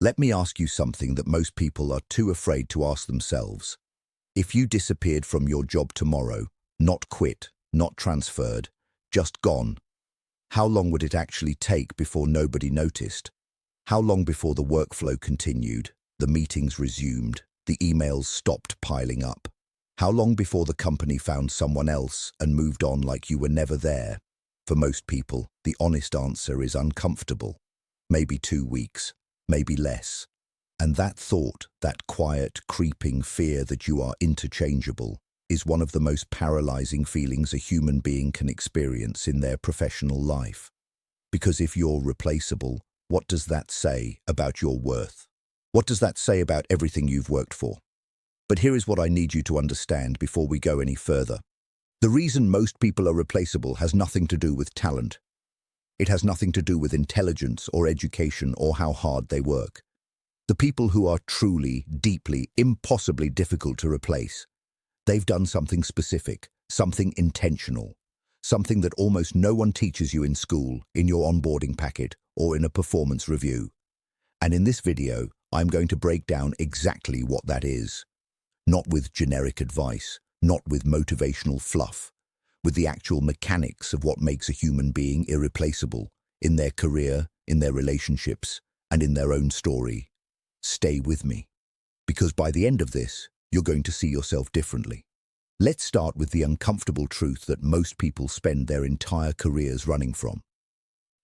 Let me ask you something that most people are too afraid to ask themselves. If you disappeared from your job tomorrow, not quit, not transferred, just gone, how long would it actually take before nobody noticed? How long before the workflow continued, the meetings resumed, the emails stopped piling up? How long before the company found someone else and moved on like you were never there? For most people, the honest answer is uncomfortable. Maybe 2 weeks, maybe less. And that thought, that quiet, creeping fear that you are interchangeable, is one of the most paralyzing feelings a human being can experience in their professional life. Because if you're replaceable, what does that say about your worth? What does that say about everything you've worked for? But here is what I need you to understand before we go any further. The reason most people are replaceable has nothing to do with talent. It has nothing to do with intelligence or education or how hard they work. The people who are truly, deeply, impossibly difficult to replace, they've done something specific, something intentional, something that almost no one teaches you in school, in your onboarding packet, or in a performance review. And in this video, I'm going to break down exactly what that is. Not with generic advice, not with motivational fluff, with the actual mechanics of what makes a human being irreplaceable in their career, in their relationships, and in their own story. Stay with me, because by the end of this, you're going to see yourself differently. Let's start with the uncomfortable truth that most people spend their entire careers running from.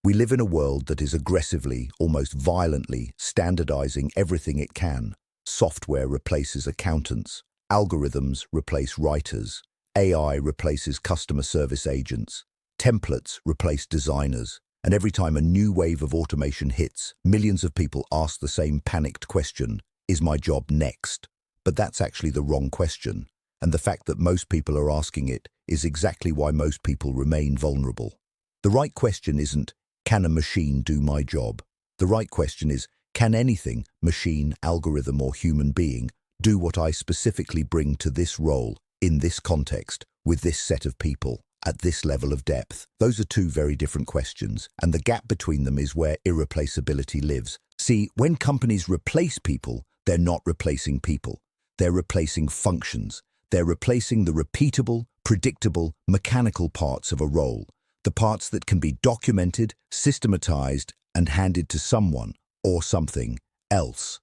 We live in a world that is aggressively, almost violently, standardizing everything it can. Software replaces accountants, algorithms replace writers, AI replaces customer service agents, templates replace designers, and every time a new wave of automation hits, millions of people ask the same panicked question, is my job next? But that's actually the wrong question, and the fact that most people are asking it is exactly why most people remain vulnerable. The right question isn't, can a machine do my job? The right question is, can anything, machine, algorithm, or human being, do what I specifically bring to this role, in this context, with this set of people, at this level of depth? Those are two very different questions, and the gap between them is where irreplaceability lives. See, when companies replace people, they're not replacing people. They're replacing functions. They're replacing the repeatable, predictable, mechanical parts of a role, the parts that can be documented, systematized, and handed to someone or something else.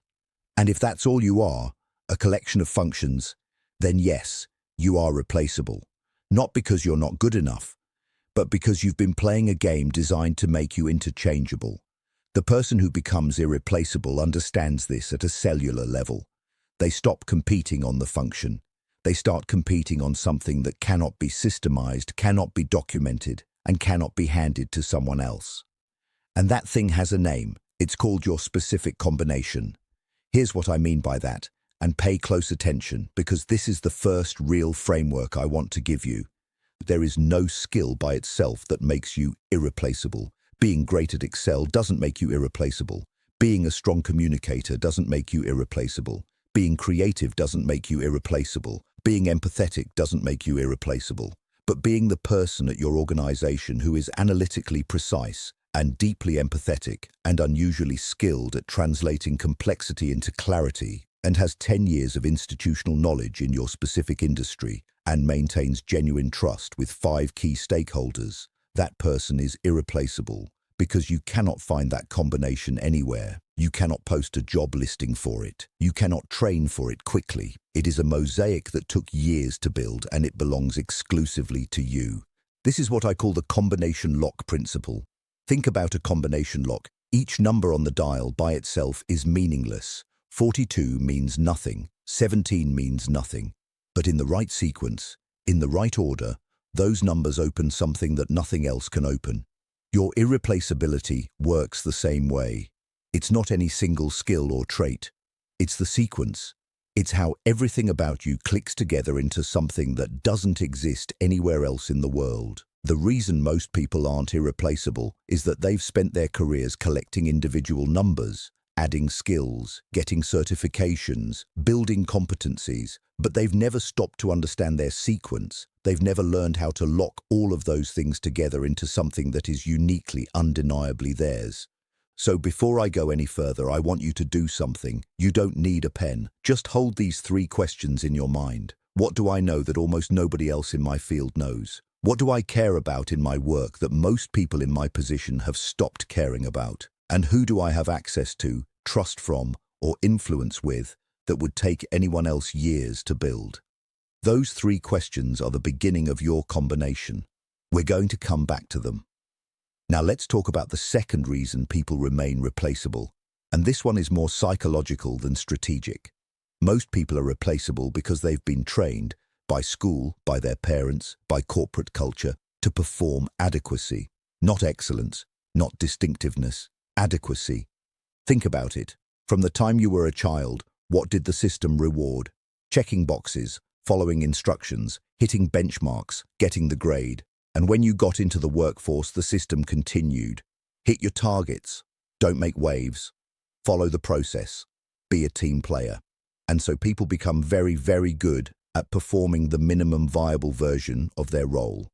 And if that's all you are, a collection of functions, then yes, you are replaceable. Not because you're not good enough, but because you've been playing a game designed to make you interchangeable. The person who becomes irreplaceable understands this at a cellular level. They stop competing on the function. They start competing on something that cannot be systemized, cannot be documented, and cannot be handed to someone else. And that thing has a name. It's called your specific combination. Here's what I mean by that, and pay close attention, because this is the first real framework I want to give you. There is no skill by itself that makes you irreplaceable. Being great at Excel doesn't make you irreplaceable. Being a strong communicator doesn't make you irreplaceable. Being creative doesn't make you irreplaceable. Being empathetic doesn't make you irreplaceable. But being the person at your organization who is analytically precise and deeply empathetic and unusually skilled at translating complexity into clarity and has 10 years of institutional knowledge in your specific industry and maintains genuine trust with 5 key stakeholders, that person is irreplaceable because you cannot find that combination anywhere. You cannot post a job listing for it. You cannot train for it quickly. It is a mosaic that took years to build, and it belongs exclusively to you. This is what I call the combination lock principle. Think about a combination lock. Each number on the dial by itself is meaningless. 42 means nothing. 17 means nothing. But in the right sequence, in the right order, those numbers open something that nothing else can open. Your irreplaceability works the same way. It's not any single skill or trait. It's the sequence. It's how everything about you clicks together into something that doesn't exist anywhere else in the world. The reason most people aren't irreplaceable is that they've spent their careers collecting individual numbers, adding skills, getting certifications, building competencies, but they've never stopped to understand their sequence. They've never learned how to lock all of those things together into something that is uniquely, undeniably theirs. So before I go any further, I want you to do something. You don't need a pen. Just hold these 3 questions in your mind. What do I know that almost nobody else in my field knows? What do I care about in my work that most people in my position have stopped caring about? And who do I have access to, trust from, or influence with that would take anyone else years to build? Those 3 questions are the beginning of your combination. We're going to come back to them. Now let's talk about the second reason people remain replaceable. And this one is more psychological than strategic. Most people are replaceable because they've been trained by school, by their parents, by corporate culture to perform adequacy. Not excellence, not distinctiveness, adequacy. Think about it. From the time you were a child, what did the system reward? Checking boxes, following instructions, hitting benchmarks, getting the grade. And when you got into the workforce, the system continued. Hit your targets, don't make waves, follow the process, be a team player. And so people become very, very good at performing the minimum viable version of their role.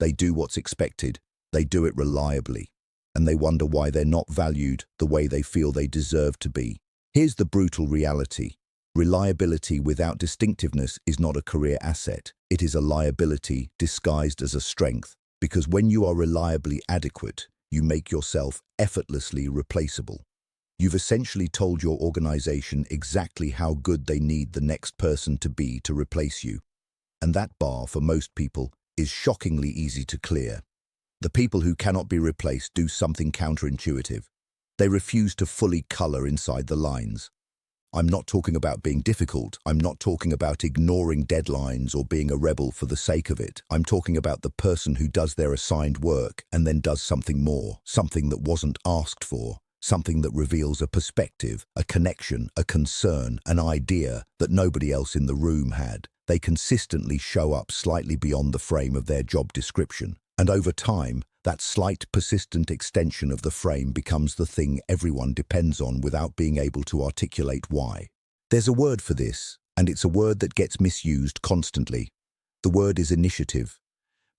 They do what's expected, they do it reliably, and they wonder why they're not valued the way they feel they deserve to be. Here's the brutal reality. Reliability without distinctiveness is not a career asset. It is a liability disguised as a strength, because when you are reliably adequate, you make yourself effortlessly replaceable. You've essentially told your organization exactly how good they need the next person to be to replace you. And that bar, for most people, is shockingly easy to clear. The people who cannot be replaced do something counterintuitive. They refuse to fully color inside the lines. I'm not talking about being difficult. I'm not talking about ignoring deadlines or being a rebel for the sake of it. I'm talking about the person who does their assigned work and then does something more, something that wasn't asked for, something that reveals a perspective, a connection, a concern, an idea that nobody else in the room had. They consistently show up slightly beyond the frame of their job description. And over time, that slight, persistent extension of the frame becomes the thing everyone depends on without being able to articulate why. There's a word for this, and it's a word that gets misused constantly. The word is initiative.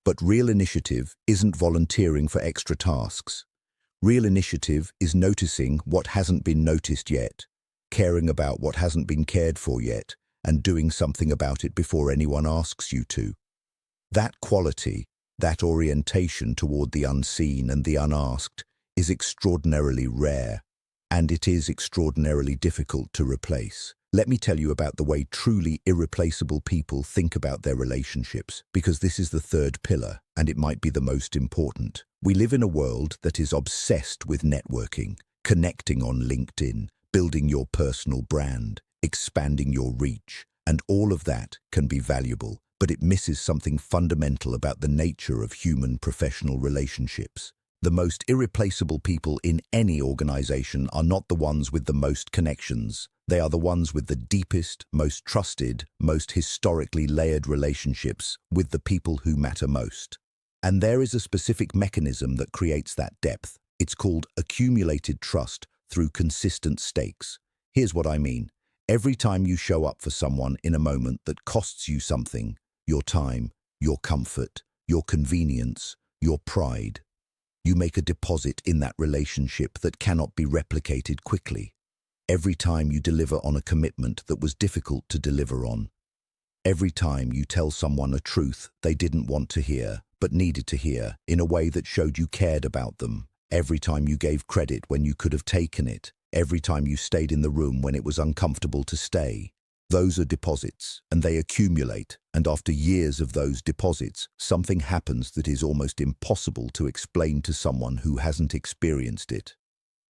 But real initiative isn't volunteering for extra tasks. Real initiative is noticing what hasn't been noticed yet, caring about what hasn't been cared for yet, and doing something about it before anyone asks you to. That quality, that orientation toward the unseen and the unasked, is extraordinarily rare, and it is extraordinarily difficult to replace. Let me tell you about the way truly irreplaceable people think about their relationships, because this is the third pillar, and it might be the most important. We live in a world that is obsessed with networking, connecting on LinkedIn, building your personal brand, expanding your reach, and all of that can be valuable, but it misses something fundamental about the nature of human professional relationships. The most irreplaceable people in any organization are not the ones with the most connections. They are the ones with the deepest, most trusted, most historically layered relationships with the people who matter most. And there is a specific mechanism that creates that depth. It's called accumulated trust through consistent stakes. Here's what I mean. Every time you show up for someone in a moment that costs you something, your time, your comfort, your convenience, your pride, you make a deposit in that relationship that cannot be replicated quickly. Every time you deliver on a commitment that was difficult to deliver on. Every time you tell someone a truth they didn't want to hear, but needed to hear, in a way that showed you cared about them. Every time you gave credit when you could have taken it. Every time you stayed in the room when it was uncomfortable to stay. Those are deposits, and they accumulate, and after years of those deposits, something happens that is almost impossible to explain to someone who hasn't experienced it.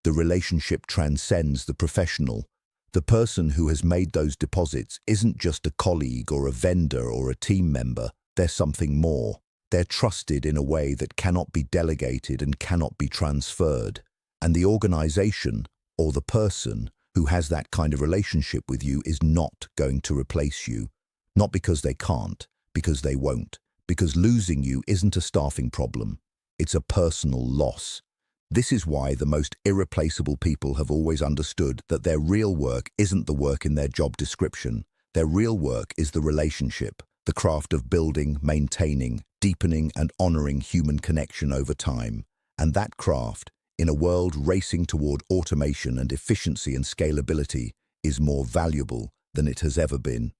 The relationship transcends the professional. The person who has made those deposits isn't just a colleague or a vendor or a team member. They're something more. They're trusted in a way that cannot be delegated and cannot be transferred. And the organization, or the person, who has that kind of relationship with you is not going to replace you. Not because they can't, because they won't. Because losing you isn't a staffing problem. It's a personal loss. This is why the most irreplaceable people have always understood that their real work isn't the work in their job description. Their real work is the relationship, the craft of building, maintaining, deepening, and honoring human connection over time. And that craft in a world racing toward automation and efficiency and scalability, is more valuable than it has ever been.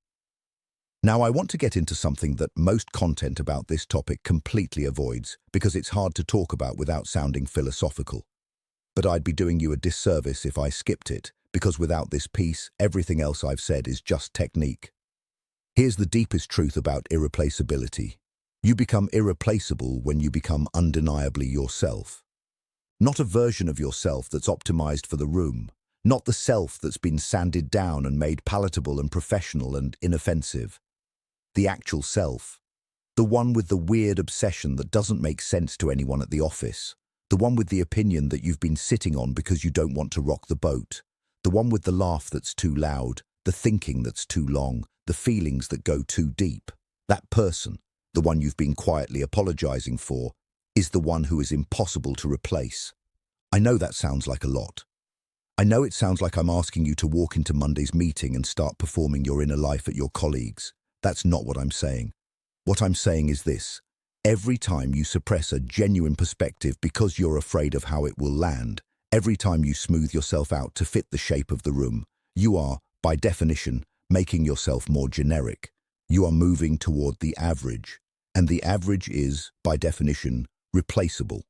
Now, I want to get into something that most content about this topic completely avoids because it's hard to talk about without sounding philosophical. But I'd be doing you a disservice if I skipped it, because without this piece, everything else I've said is just technique. Here's the deepest truth about irreplaceability. You become irreplaceable when you become undeniably yourself. Not a version of yourself that's optimized for the room, not the self that's been sanded down and made palatable and professional and inoffensive. The actual self. The one with the weird obsession that doesn't make sense to anyone at the office. The one with the opinion that you've been sitting on because you don't want to rock the boat. The one with the laugh that's too loud, the thinking that's too long, the feelings that go too deep. That person, the one you've been quietly apologizing for, is the one who is impossible to replace. I know that sounds like a lot. I know it sounds like I'm asking you to walk into Monday's meeting and start performing your inner life at your colleagues. That's not what I'm saying. What I'm saying is this. Every time you suppress a genuine perspective because you're afraid of how it will land, every time you smooth yourself out to fit the shape of the room, you are, by definition, making yourself more generic. You are moving toward the average. And the average is, by definition, replaceable.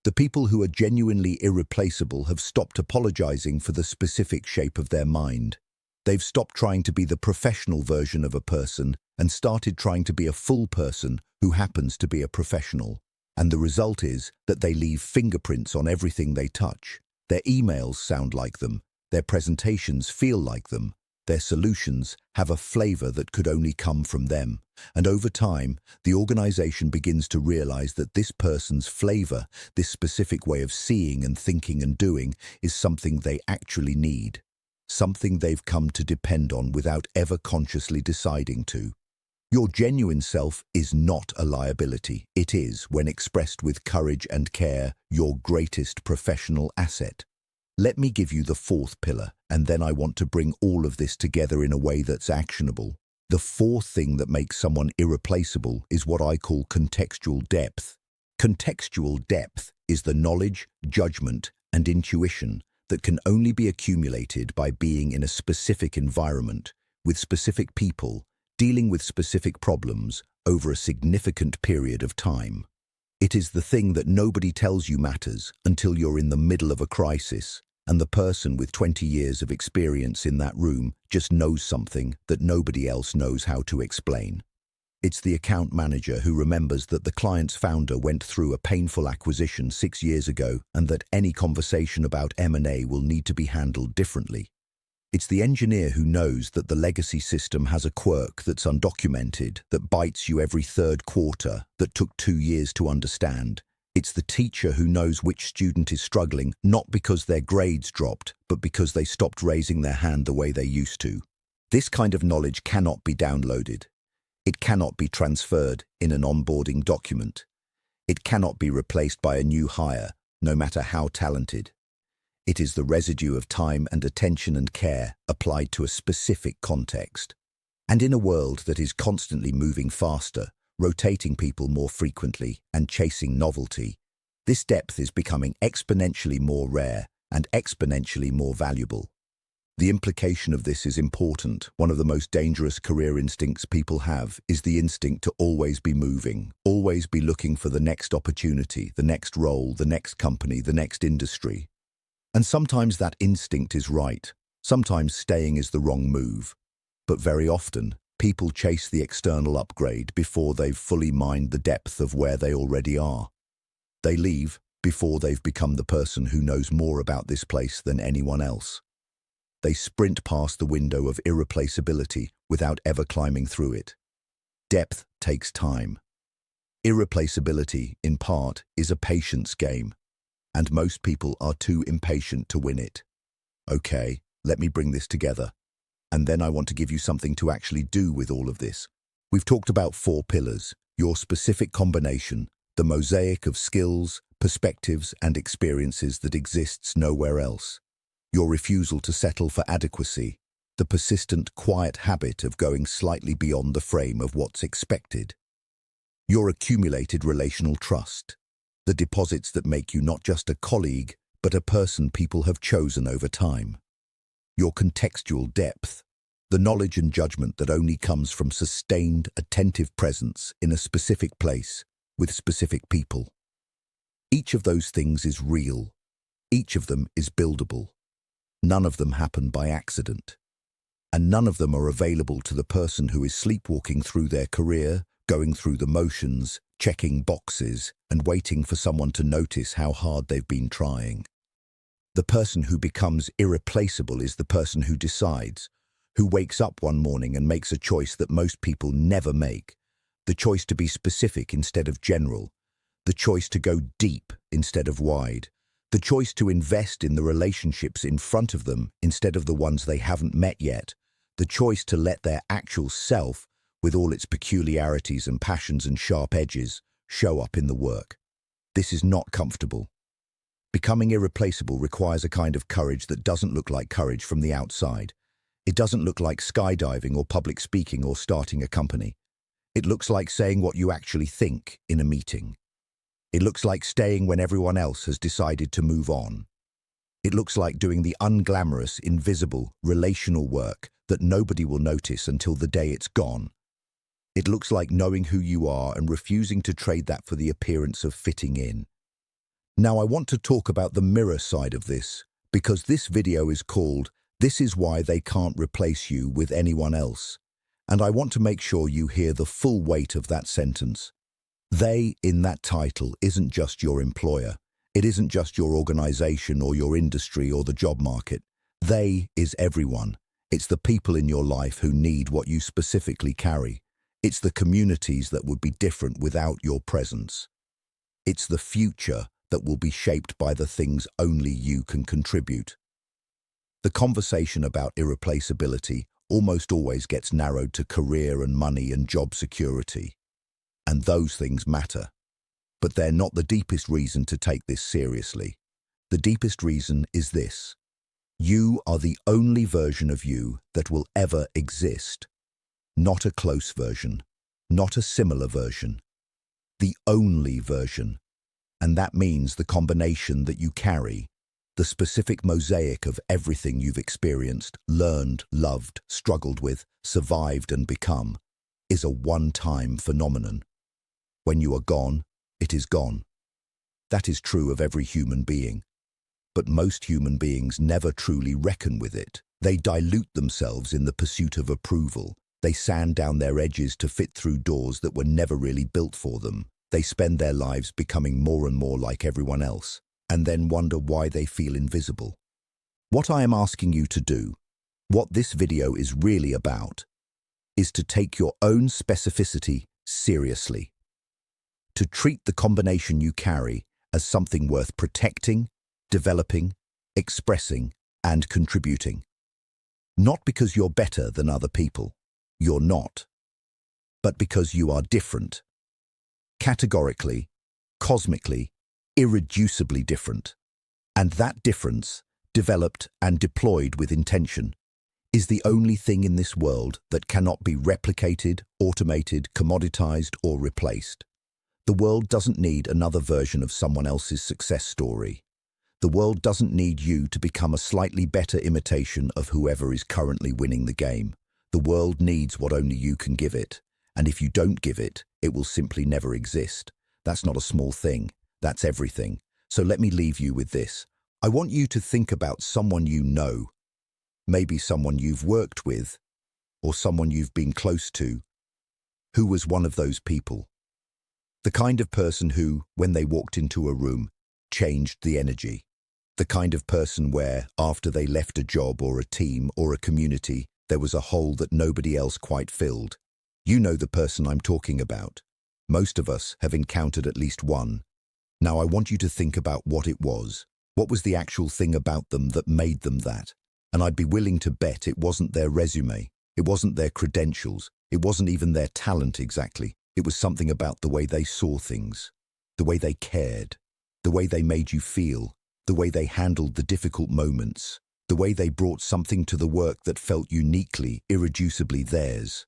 The people who are genuinely irreplaceable have stopped apologizing for the specific shape of their mind. They've stopped trying to be the professional version of a person and started trying to be a full person who happens to be a professional. And the result is that they leave fingerprints on everything they touch. Their emails sound like them. Their presentations feel like them. Their solutions have a flavor that could only come from them. And over time, the organization begins to realize that this person's flavor, this specific way of seeing and thinking and doing, is something they actually need. Something they've come to depend on without ever consciously deciding to. Your genuine self is not a liability. It is, when expressed with courage and care, your greatest professional asset. Let me give you the fourth pillar, and then I want to bring all of this together in a way that's actionable. The fourth thing that makes someone irreplaceable is what I call contextual depth. Contextual depth is the knowledge, judgment, and intuition that can only be accumulated by being in a specific environment, with specific people, dealing with specific problems over a significant period of time. It is the thing that nobody tells you matters until you're in the middle of a crisis, and the person with 20 years of experience in that room just knows something that nobody else knows how to explain. It's the account manager who remembers that the client's founder went through a painful acquisition 6 years ago and that any conversation about M&A will need to be handled differently. It's the engineer who knows that the legacy system has a quirk that's undocumented, that bites you every third quarter, that took 2 years to understand. It's the teacher who knows which student is struggling, not because their grades dropped, but because they stopped raising their hand the way they used to. This kind of knowledge cannot be downloaded. It cannot be transferred in an onboarding document. It cannot be replaced by a new hire, no matter how talented. It is the residue of time and attention and care applied to a specific context. And in a world that is constantly moving faster, rotating people more frequently, and chasing novelty, this depth is becoming exponentially more rare and exponentially more valuable. The implication of this is important. One of the most dangerous career instincts people have is the instinct to always be moving, always be looking for the next opportunity, the next role, the next company, the next industry. And sometimes that instinct is right. Sometimes staying is the wrong move. But very often, people chase the external upgrade before they've fully mined the depth of where they already are. They leave before they've become the person who knows more about this place than anyone else. They sprint past the window of irreplaceability without ever climbing through it. Depth takes time. Irreplaceability, in part, is a patience game, and most people are too impatient to win it. Okay, let me bring this together. And then I want to give you something to actually do with all of this. We've talked about 4 pillars, your specific combination, the mosaic of skills, perspectives, and experiences that exists nowhere else. Your refusal to settle for adequacy, the persistent, quiet habit of going slightly beyond the frame of what's expected. Your accumulated relational trust, the deposits that make you not just a colleague, but a person people have chosen over time. Your contextual depth, the knowledge and judgment that only comes from sustained, attentive presence in a specific place with specific people. Each of those things is real. Each of them is buildable. None of them happen by accident. And none of them are available to the person who is sleepwalking through their career, going through the motions, checking boxes, and waiting for someone to notice how hard they've been trying. The person who becomes irreplaceable is the person who decides, who wakes up one morning and makes a choice that most people never make, the choice to be specific instead of general, the choice to go deep instead of wide, the choice to invest in the relationships in front of them instead of the ones they haven't met yet, the choice to let their actual self, with all its peculiarities and passions and sharp edges, show up in the work. This is not comfortable. Becoming irreplaceable requires a kind of courage that doesn't look like courage from the outside. It doesn't look like skydiving or public speaking or starting a company. It looks like saying what you actually think in a meeting. It looks like staying when everyone else has decided to move on. It looks like doing the unglamorous, invisible, relational work that nobody will notice until the day it's gone. It looks like knowing who you are and refusing to trade that for the appearance of fitting in. Now I want to talk about the mirror side of this, because this video is called "This is Why They Can't Replace You with Anyone Else." And I want to make sure you hear the full weight of that sentence. They in that title isn't just your employer. It isn't just your organization or your industry or the job market. They is everyone. It's the people in your life who need what you specifically carry. It's the communities that would be different without your presence. It's the future that will be shaped by the things only you can contribute. The conversation about irreplaceability almost always gets narrowed to career and money and job security. And those things matter. But they're not the deepest reason to take this seriously. The deepest reason is this. You are the only version of you that will ever exist. Not a close version, not a similar version. The only version. And that means the combination that you carry, the specific mosaic of everything you've experienced, learned, loved, struggled with, survived and become, is a one-time phenomenon. When you are gone, it is gone. That is true of every human being. But most human beings never truly reckon with it. They dilute themselves in the pursuit of approval. They sand down their edges to fit through doors that were never really built for them. They spend their lives becoming more and more like everyone else, and then wonder why they feel invisible. What I am asking you to do, what this video is really about, is to take your own specificity seriously. To treat the combination you carry as something worth protecting, developing, expressing, and contributing. Not because you're better than other people. You're not. But because you are different. Categorically, cosmically, irreducibly different. And that difference, developed and deployed with intention, is the only thing in this world that cannot be replicated, automated, commoditized, or replaced. The world doesn't need another version of someone else's success story. The world doesn't need you to become a slightly better imitation of whoever is currently winning the game. The world needs what only you can give it. And if you don't give it, it will simply never exist. That's not a small thing. That's everything. So let me leave you with this. I want you to think about someone you know, maybe someone you've worked with, or someone you've been close to. Who was one of those people? The kind of person who, when they walked into a room, changed the energy. The kind of person where, after they left a job or a team or a community, there was a hole that nobody else quite filled. You know the person I'm talking about. Most of us have encountered at least one. Now I want you to think about what it was. What was the actual thing about them that made them that? And I'd be willing to bet it wasn't their resume. It wasn't their credentials. It wasn't even their talent exactly. It was something about the way they saw things, the way they cared, the way they made you feel, the way they handled the difficult moments, the way they brought something to the work that felt uniquely, irreducibly theirs.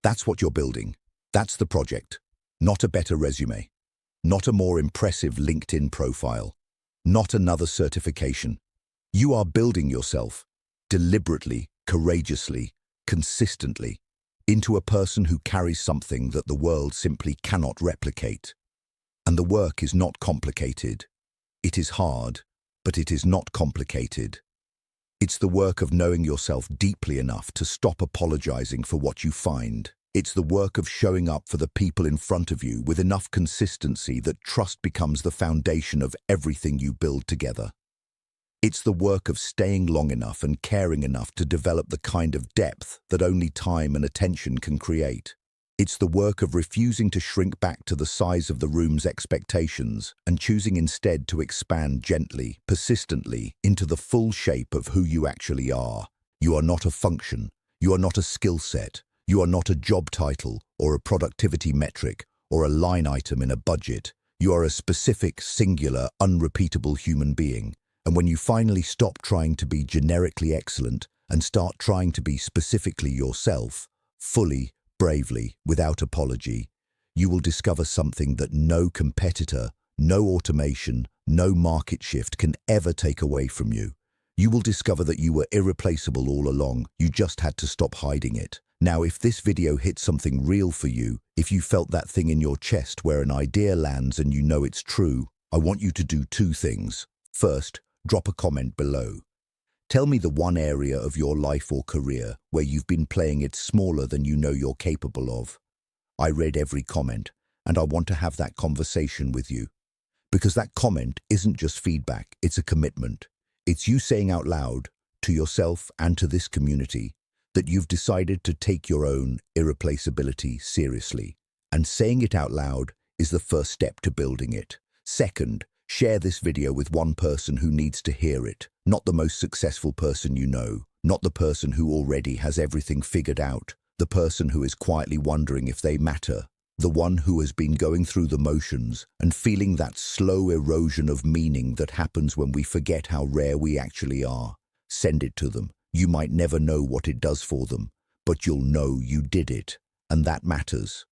That's what you're building. That's the project. Not a better resume. Not a more impressive LinkedIn profile. not another certification. You are building yourself, deliberately, courageously, consistently, into a person who carries something that the world simply cannot replicate. And the work is not complicated. It is hard, but it is not complicated. It's the work of knowing yourself deeply enough to stop apologizing for what you find. It's the work of showing up for the people in front of you with enough consistency that trust becomes the foundation of everything you build together. It's the work of staying long enough and caring enough to develop the kind of depth that only time and attention can create. It's the work of refusing to shrink back to the size of the room's expectations and choosing instead to expand gently, persistently, into the full shape of who you actually are. You are not a function. You are not a skill set. You are not a job title or a productivity metric or a line item in a budget. You are a specific, singular, unrepeatable human being. And when you finally stop trying to be generically excellent and start trying to be specifically yourself, fully, bravely, without apology, you will discover something that no competitor, no automation, no market shift can ever take away from you. You will discover that you were irreplaceable all along. You just had to stop hiding it. Now, if this video hit something real for you, if you felt that thing in your chest where an idea lands and you know it's true, I want you to do two things. First, drop a comment below. Tell me the one area of your life or career where you've been playing it smaller than you know you're capable of. I read every comment, and I want to have that conversation with you. Because that comment isn't just feedback, it's a commitment. It's you saying out loud, to yourself and to this community, that you've decided to take your own irreplaceability seriously. And saying it out loud is the first step to building it. Second, share this video with one person who needs to hear it, not the most successful person you know, not the person who already has everything figured out, the person who is quietly wondering if they matter, the one who has been going through the motions and feeling that slow erosion of meaning that happens when we forget how rare we actually are. Send it to them. You might never know what it does for them, but you'll know you did it, and that matters.